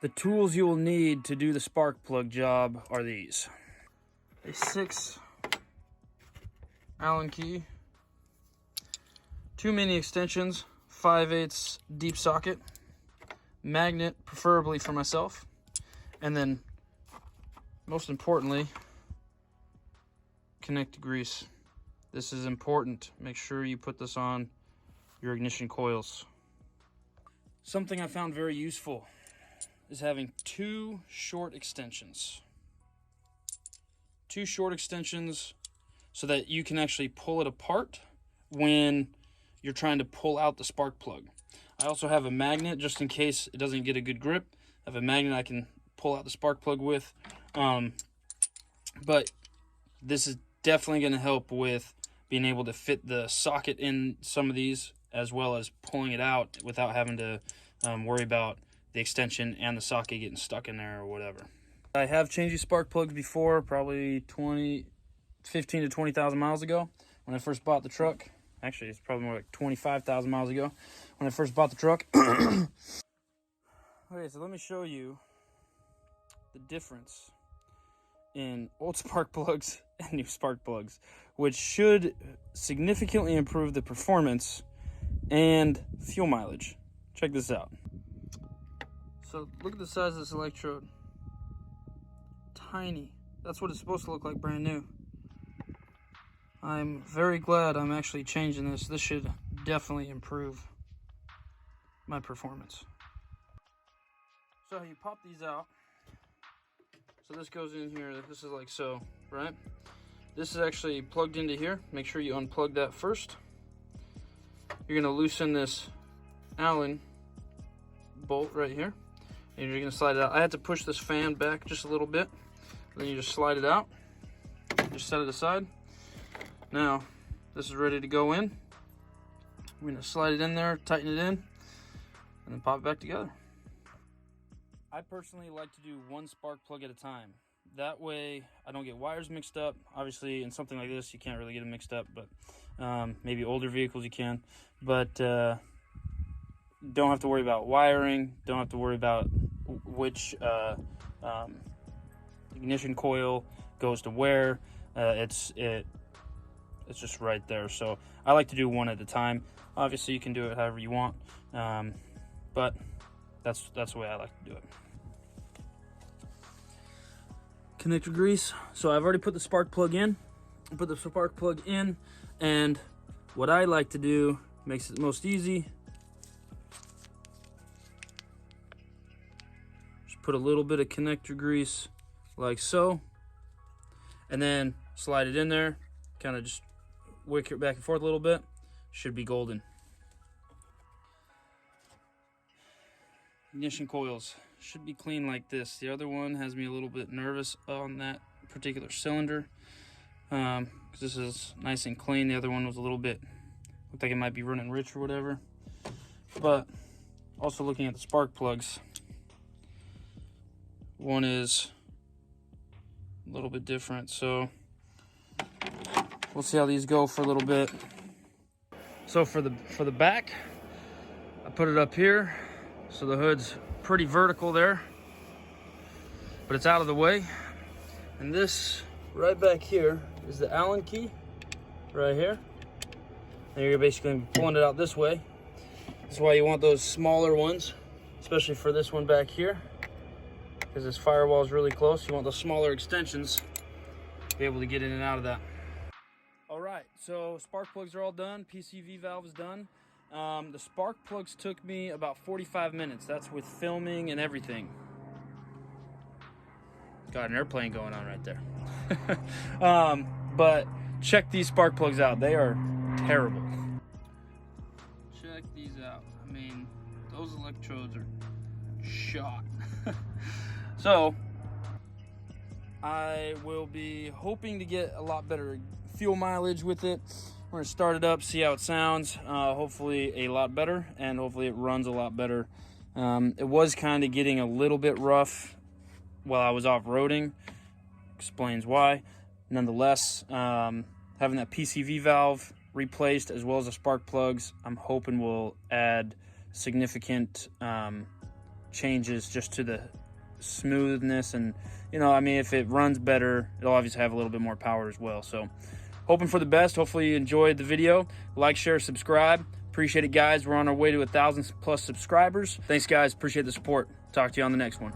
The tools you will need to do the spark plug job are these. A 6 Allen key, 2 mini extensions, 5/8 deep socket, magnet preferably for myself, and then most importantly, connect grease. This is important. Make sure you put this on your ignition coils. Something I found very useful is having 2 short extensions. 2 short extensions so that you can actually pull it apart when you're trying to pull out the spark plug. I also have a magnet just in case it doesn't get a good grip. I have a magnet I can pull out the spark plug with. But this is definitely going to help with being able to fit the socket in some of these, as well as pulling it out without having to worry about the extension and the socket getting stuck in there or whatever. I have changed these spark plugs before, probably 15 to 20,000 miles ago when I first bought the truck. Actually, it's probably more like 25,000 miles ago when I first bought the truck. Okay, so let me show you the difference in old spark plugs and new spark plugs, which should significantly improve the performance and fuel mileage. Check this out. So look at the size of this electrode. Tiny. That's what it's supposed to look like brand new. I'm very glad I'm actually changing this. This should definitely improve my performance. So you pop these out. So this goes in here. This is like so, right? This is actually plugged into here. Make sure you unplug that first. You're going to loosen this Allen bolt right here. And you're going to slide it out. I had to push this fan back just a little bit. Then you just slide it out. Just set it aside. Now, this is ready to go in. I'm going to slide it in there, tighten it in, and then pop it back together. I personally like to do one spark plug at a time. That way, I don't get wires mixed up. Obviously, in something like this, you can't really get them mixed up, but maybe older vehicles you can. But don't have to worry about wiring. Don't have to worry about which ignition coil goes to where. It's just right there. So I like to do one at a time. Obviously, you can do it however you want, but that's the way I like to do it. Connector grease. So I've already put the spark plug in. Put the spark plug in, and what I like to do makes it most easy. Just put a little bit of connector grease like so, and then slide it in there. Kind of just wick it back and forth a little bit. Should be golden. Ignition coils should be clean like this. The other one has me a little bit nervous on that particular cylinder because this is nice and clean. The other one was a little bit, looked like it might be running rich or whatever. But also looking at the spark plugs, one is a little bit different. So we'll see how these go for a little bit. So for the back, I put it up here. So the hood's pretty vertical there, but it's out of the way. And this right back here is the Allen key right here. And you're basically pulling it out this way. That's why you want those smaller ones, especially for this one back here, because this firewall is really close. You want those smaller extensions to be able to get in and out of that. All right, so spark plugs are all done. PCV valve is done. The spark plugs took me about 45 minutes. That's with filming and everything. Got an airplane going on right there. But check these spark plugs out. They are terrible. Check these out. I mean, those electrodes are shot. So I will be hoping to get a lot better fuel mileage with it. We're gonna start it up, see how it sounds. Hopefully a lot better, and hopefully it runs a lot better. It was kind of getting a little bit rough while I was off-roading. Explains why. Nonetheless, having that PCV valve replaced, as well as the spark plugs. I'm hoping will add significant changes just to the smoothness, and I mean, if it runs better, it'll obviously have a little bit more power as well. So hoping for the best. Hopefully you enjoyed the video. Like, share, subscribe. Appreciate it, guys. We're on our way to 1,000+ subscribers. Thanks, guys. Appreciate the support. Talk to you on the next one.